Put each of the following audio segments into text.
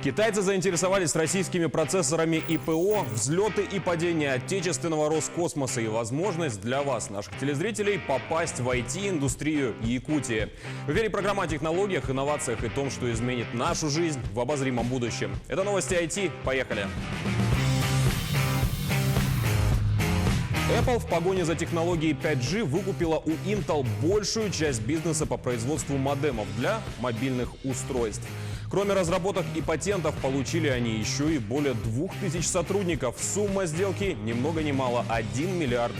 Китайцы заинтересовались российскими процессорами и ПО, взлеты и падения отечественного Роскосмоса и возможность для вас, наших телезрителей, попасть в IT-индустрию Якутии. В эфире программа о технологиях, инновациях и том, что изменит нашу жизнь в обозримом будущем. Это новости IT. Поехали! Apple в погоне за технологией 5G выкупила у Intel большую часть бизнеса по производству модемов для мобильных устройств. Кроме разработок и патентов, получили они еще и более 2000 сотрудников. Сумма сделки ни много ни мало – $1 миллиард.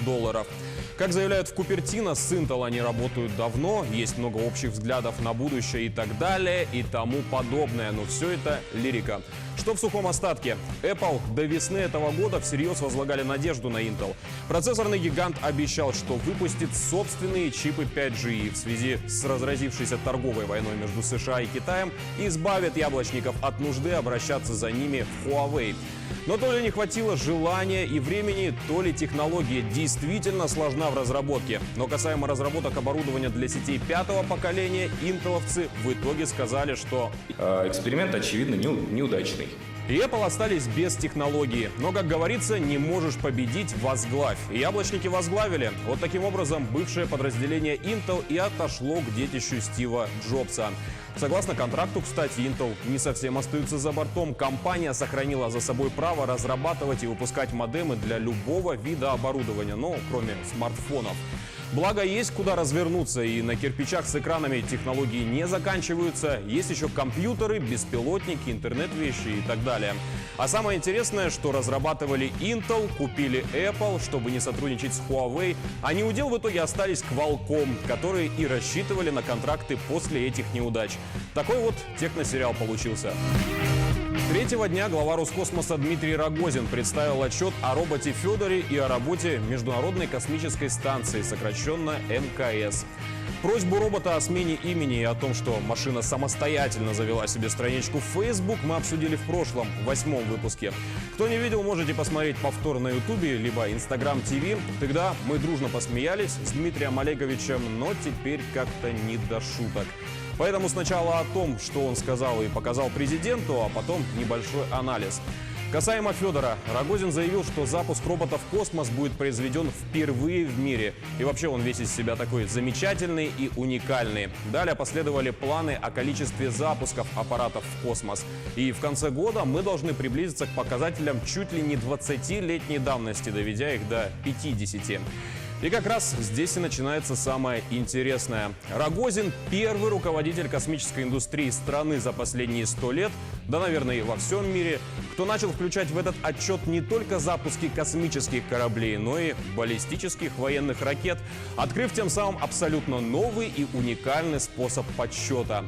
Как заявляют в Купертино, с Intel они работают давно, есть много общих взглядов на будущее и так далее и тому подобное. Но все это лирика. Что в сухом остатке? Apple до весны этого года всерьез возлагали надежду на Intel. Процессорный гигант обещал, что выпустит собственные чипы 5G и в связи с разразившейся торговой войной между США и Китаем избавит яблочников от нужды обращаться за ними в Huawei. Но то ли не хватило желания и времени, то ли технология действительно сложна в разработке. Но касаемо разработок оборудования для сетей 5-го поколения, интеловцы в итоге сказали, что эксперимент, очевидно, неудачный. И Apple остались без технологии. Но, как говорится, не можешь победить — возглавь. И яблочники возглавили. Вот таким образом бывшее подразделение Intel и отошло к детищу Стива Джобса. Согласно контракту, кстати, Intel не совсем остаются за бортом. Компания сохранила за собой право разрабатывать и выпускать модемы для любого вида оборудования, но кроме смартфонов. Благо, есть куда развернуться, и на кирпичах с экранами технологии не заканчиваются. Есть еще компьютеры, беспилотники, интернет-вещи и так далее. А самое интересное, что разрабатывали Intel, купили Apple, чтобы не сотрудничать с Huawei, а неудел в итоге остались Qualcomm, которые и рассчитывали на контракты после этих неудач. Такой вот техносериал получился. Третьего дня глава Роскосмоса Дмитрий Рогозин представил отчет о роботе Федоре и о работе Международной космической станции, сокращенно МКС. Просьбу робота о смене имени и о том, что машина самостоятельно завела себе страничку в Facebook, мы обсудили в прошлом, 8-м выпуске. Кто не видел, можете посмотреть повтор на Ютубе, либо Instagram TV. Тогда мы дружно посмеялись с Дмитрием Олеговичем, но теперь как-то не до шуток. Поэтому сначала о том, что он сказал и показал президенту, а потом небольшой анализ. Касаемо Федора, Рогозин заявил, что запуск робота в космос будет произведен впервые в мире. И вообще он весь из себя такой замечательный и уникальный. Далее последовали планы о количестве запусков аппаратов в космос. И в конце года мы должны приблизиться к показателям чуть ли не 20-летней давности, доведя их до 50. И как раз здесь и начинается самое интересное. Рогозин – первый руководитель космической индустрии страны за последние 100 лет, да, наверное, и во всем мире, кто начал включать в этот отчет не только запуски космических кораблей, но и баллистических военных ракет, открыв тем самым абсолютно новый и уникальный способ подсчета.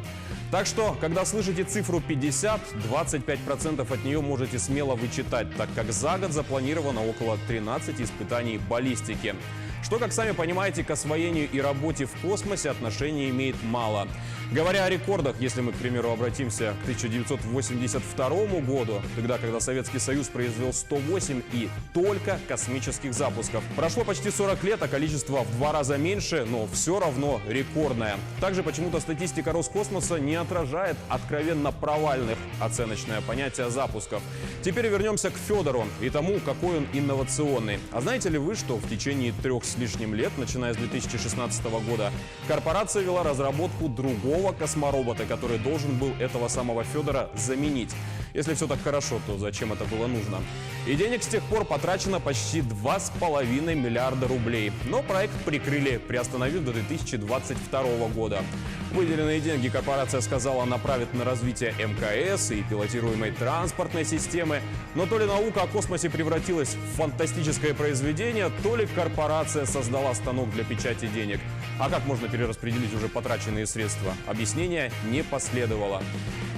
Так что, когда слышите цифру 50, 25% от нее можете смело вычитать, так как за год запланировано около 13 испытаний баллистики. Что, как сами понимаете, к освоению и работе в космосе отношения имеет мало. Говоря о рекордах, если мы, к примеру, обратимся к 1982 году, тогда, когда Советский Союз произвел 108 и только космических запусков. Прошло почти 40 лет, а количество в 2 раза меньше, но все равно рекордное. Также почему-то статистика Роскосмоса не отражает откровенно провальных оценочное понятие запусков. Теперь вернемся к Федору и тому, какой он инновационный. А знаете ли вы, что в течение 3 с лишним лет, начиная с 2016 года, корпорация вела разработку другого косморобота, который должен был этого самого Федора заменить? Если все так хорошо, то зачем это было нужно? И денег с тех пор потрачено почти 2,5 миллиарда рублей. Но проект прикрыли, приостановив до 2022 года. Выделенные деньги корпорация сказала направит на развитие МКС и пилотируемой транспортной системы. Но то ли наука о космосе превратилась в фантастическое произведение, то ли корпорация создала станок для печати денег. А как можно перераспределить уже потраченные средства? Объяснения не последовало.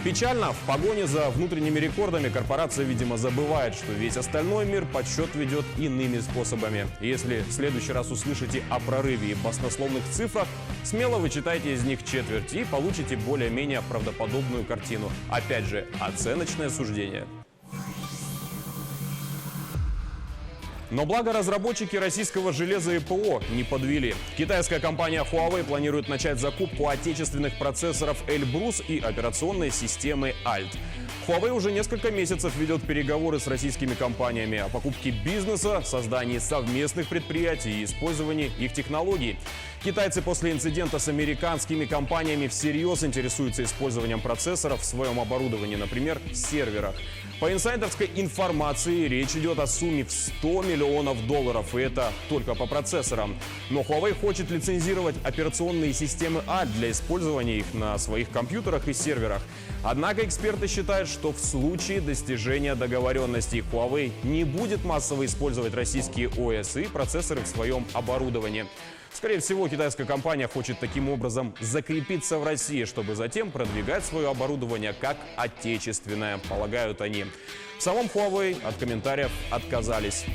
Печально, в погоне за внутренними рекордами корпорация, видимо, забывает, что весь остальной мир подсчет ведет иными способами. И если в следующий раз услышите о прорыве и баснословных цифрах, смело вычитайте из них четверть и получите более-менее правдоподобную картину. Опять же, оценочное суждение. Но благо разработчики российского железа и ПО не подвели. Китайская компания Huawei планирует начать закупку отечественных процессоров Эльбрус и операционной системы Alt. Huawei уже несколько месяцев ведет переговоры с российскими компаниями о покупке бизнеса, создании совместных предприятий и использовании их технологий. Китайцы после инцидента с американскими компаниями всерьез интересуются использованием процессоров в своем оборудовании, например, серверах. По инсайдерской информации речь идет о сумме в $100 миллионов, и это только по процессорам. Но Huawei хочет лицензировать операционные системы А для использования их на своих компьютерах и серверах. Однако эксперты считают, что в случае достижения договоренности Huawei не будет массово использовать российские ОС и процессоры в своем оборудовании. Скорее всего, китайская компания хочет таким образом закрепиться в России, чтобы затем продвигать свое оборудование как отечественное, полагают они. В самом Huawei от комментариев отказались.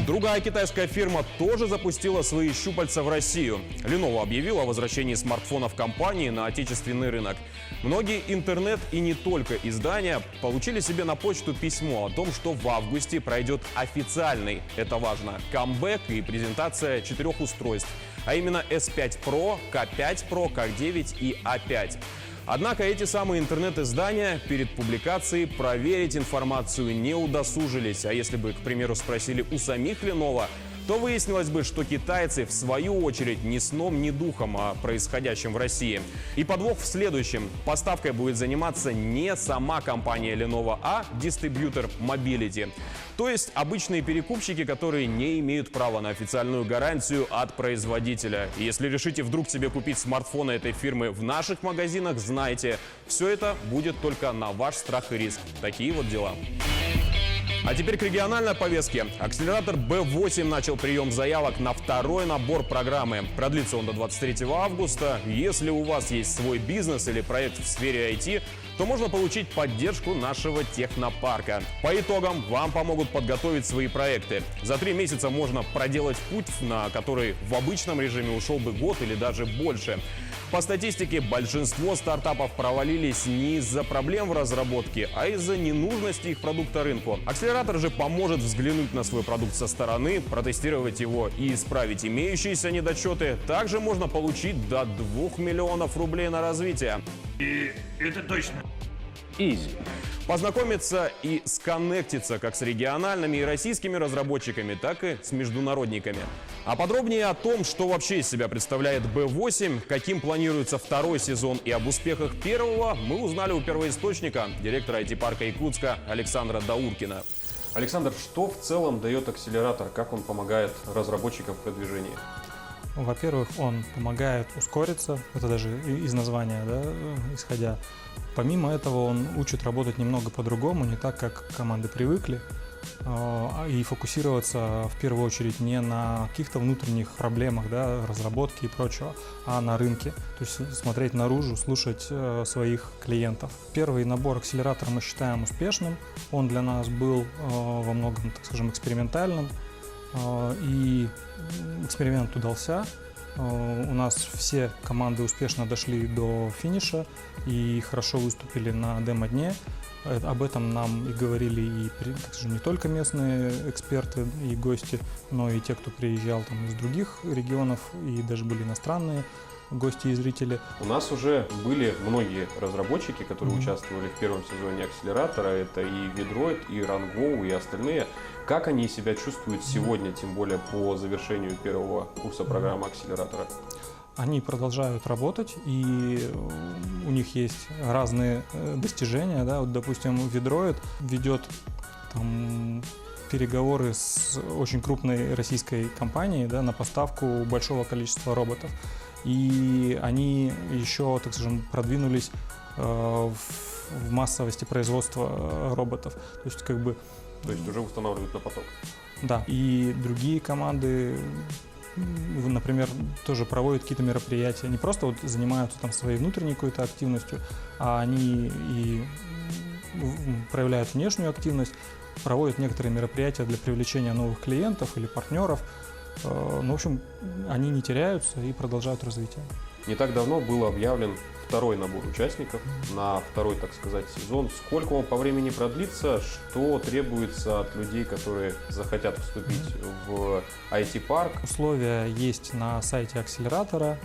Другая китайская фирма тоже запустила свои щупальца в Россию. Lenovo объявил о возвращении смартфонов компании на отечественный рынок. Многие интернет и не только издания получили себе на почту письмо о том, что в августе пройдет официальный, это важно, камбэк и презентация 4 устройств, а именно S5 Pro, K5 Pro, K9 и A5. Однако эти самые интернет-издания перед публикацией проверить информацию не удосужились. А если бы, к примеру, спросили у самих Lenovo, то выяснилось бы, что китайцы, в свою очередь, ни сном, ни духом о происходящем в России. И подвох в следующем. Поставкой будет заниматься не сама компания Lenovo, а дистрибьютор Mobility. То есть обычные перекупщики, которые не имеют права на официальную гарантию от производителя. И если решите вдруг себе купить смартфоны этой фирмы в наших магазинах, знайте, все это будет только на ваш страх и риск. Такие вот дела. А теперь к региональной повестке. Акселератор B8 начал прием заявок на второй набор программы. Продлится он до 23 августа. Если у вас есть свой бизнес или проект в сфере IT, то можно получить поддержку нашего технопарка. По итогам вам помогут подготовить свои проекты. За 3 месяца можно проделать путь, на который в обычном режиме ушел бы год или даже больше. По статистике, большинство стартапов провалились не из-за проблем в разработке, а из-за ненужности их продукта рынку. Акселератор же поможет взглянуть на свой продукт со стороны, протестировать его и исправить имеющиеся недочеты. Также можно получить до 2 миллионов рублей на развитие. И это точно. Easy. Познакомиться и сконнектиться как с региональными и российскими разработчиками, так и с международниками. А подробнее о том, что вообще из себя представляет B8, каким планируется второй сезон и об успехах первого, мы узнали у первоисточника, директора IT-парка Якутска Александра Дауркина. Александр, что в целом дает акселератор? Как он помогает разработчикам в продвижении? Во-первых, он помогает ускориться, это даже из названия, да, исходя. Помимо этого, он учит работать немного по-другому, не так, как команды привыкли, и фокусироваться в первую очередь не на каких-то внутренних проблемах, да, разработки и прочего, а на рынке. То есть смотреть наружу, слушать своих клиентов. Первый набор акселератора мы считаем успешным. Он для нас был во многом, так скажем, экспериментальным. И эксперимент удался. У нас все команды успешно дошли до финиша и хорошо выступили на демо-дне. Об этом нам и говорили и, так скажем, не только местные эксперты и гости, но и те, кто приезжал там из других регионов, и даже были иностранные гости и зрители. У нас уже были многие разработчики, которые участвовали в первом сезоне акселератора. Это и Vidroid, и Rango, и остальные. Как они себя чувствуют сегодня, тем более по завершению первого курса программы акселератора? Они продолжают работать, и у них есть разные достижения. Да? Вот, допустим, Vidroid ведет там переговоры с очень крупной российской компанией, да, на поставку большого количества роботов. И они еще, так скажем, продвинулись в массовости производства роботов. То есть, как бы... То есть уже устанавливают на поток? Да. И другие команды, например, тоже проводят какие-то мероприятия. Не просто вот занимаются там своей внутренней какой-то активностью, а они и проявляют внешнюю активность, проводят некоторые мероприятия для привлечения новых клиентов или партнеров. Ну, в общем, они не теряются и продолжают развитие. Не так давно был объявлен второй набор участников на второй, так сказать, сезон. Сколько он по времени продлится, что требуется от людей, которые захотят вступить в IT-парк? Условия есть на сайте акселератора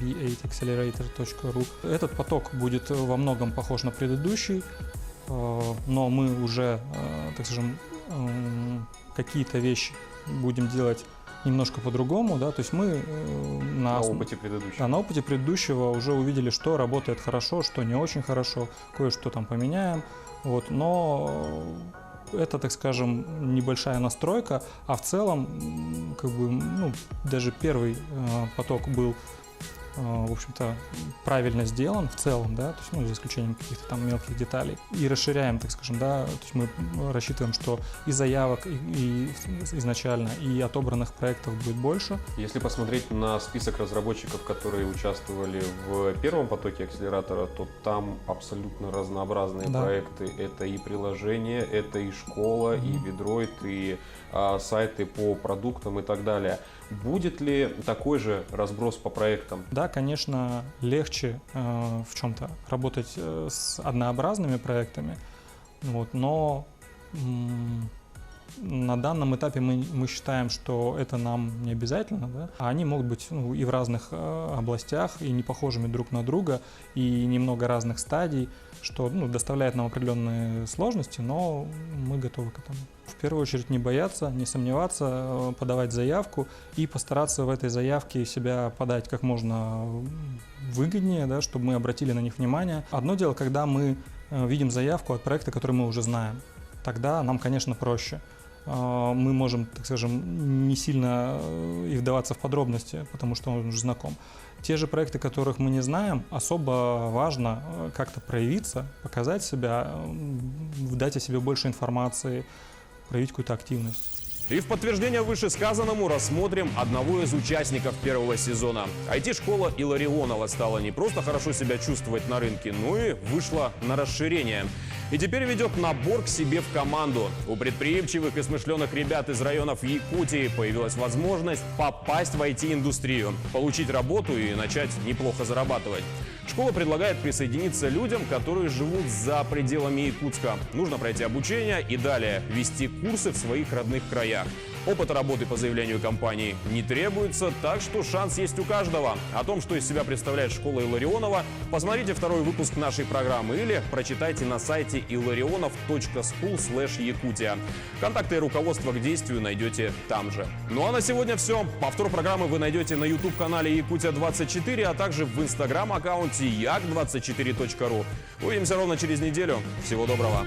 b8accelerator.ru. Этот поток будет во многом похож на предыдущий. но мы уже, так скажем, какие-то вещи будем делать немножко по-другому, да, то есть мы На опыте предыдущего. да, на опыте предыдущего уже увидели, что работает хорошо, что не очень хорошо, кое-что там поменяем, вот, но это, так скажем, небольшая настройка, а в целом, как бы, ну, даже первый поток был, в общем-то, правильно сделан в целом, да, то есть, ну, за исключением каких-то там мелких деталей. И расширяем, так скажем, да, то есть мы рассчитываем, что и заявок и изначально, и отобранных проектов будет больше. Если посмотреть на список разработчиков, которые участвовали в первом потоке акселератора, то там абсолютно разнообразные Да. проекты. Это и приложения, это и школа, и Видроид, и сайты по продуктам и так далее. Будет ли такой же разброс по проектам? Да, конечно, легче в чем-то работать с однообразными проектами, вот, но на данном этапе мы считаем, что это нам не обязательно, да? А они могут быть, ну, и в разных областях, и не похожими друг на друга, и немного разных стадий, что, ну, доставляет нам определенные сложности, но мы готовы к этому. В первую очередь не бояться, не сомневаться, подавать заявку и постараться в этой заявке себя подать как можно выгоднее, да, чтобы мы обратили на них внимание. Одно дело, когда мы видим заявку от проекта, который мы уже знаем, тогда нам, конечно, проще. Мы можем, так скажем, не сильно и вдаваться в подробности, потому что он уже знаком. Те же проекты, которых мы не знаем, особо важно как-то проявиться, показать себя, дать о себе больше информации, проявить какую-то активность. И в подтверждение вышесказанному рассмотрим одного из участников первого сезона. IT-школа Илларионова стала не просто хорошо себя чувствовать на рынке, но и вышла на расширение. И теперь ведет набор к себе в команду. У предприимчивых и смышленых ребят из районов Якутии появилась возможность попасть в IT-индустрию, получить работу и начать неплохо зарабатывать. Школа предлагает присоединиться людям, которые живут за пределами Якутска. Нужно пройти обучение и далее вести курсы в своих родных краях. Опыта работы по заявлению компании не требуется, так что шанс есть у каждого. О том, что из себя представляет школа Илларионова, посмотрите второй выпуск нашей программы или прочитайте на сайте illarionov.school/Якутия. Контакты и руководство к действию найдете там же. Ну а на сегодня все. Повтор программы вы найдете на YouTube-канале Якутия24, а также в Instagram-аккаунте yak24.ru. Увидимся ровно через неделю. Всего доброго.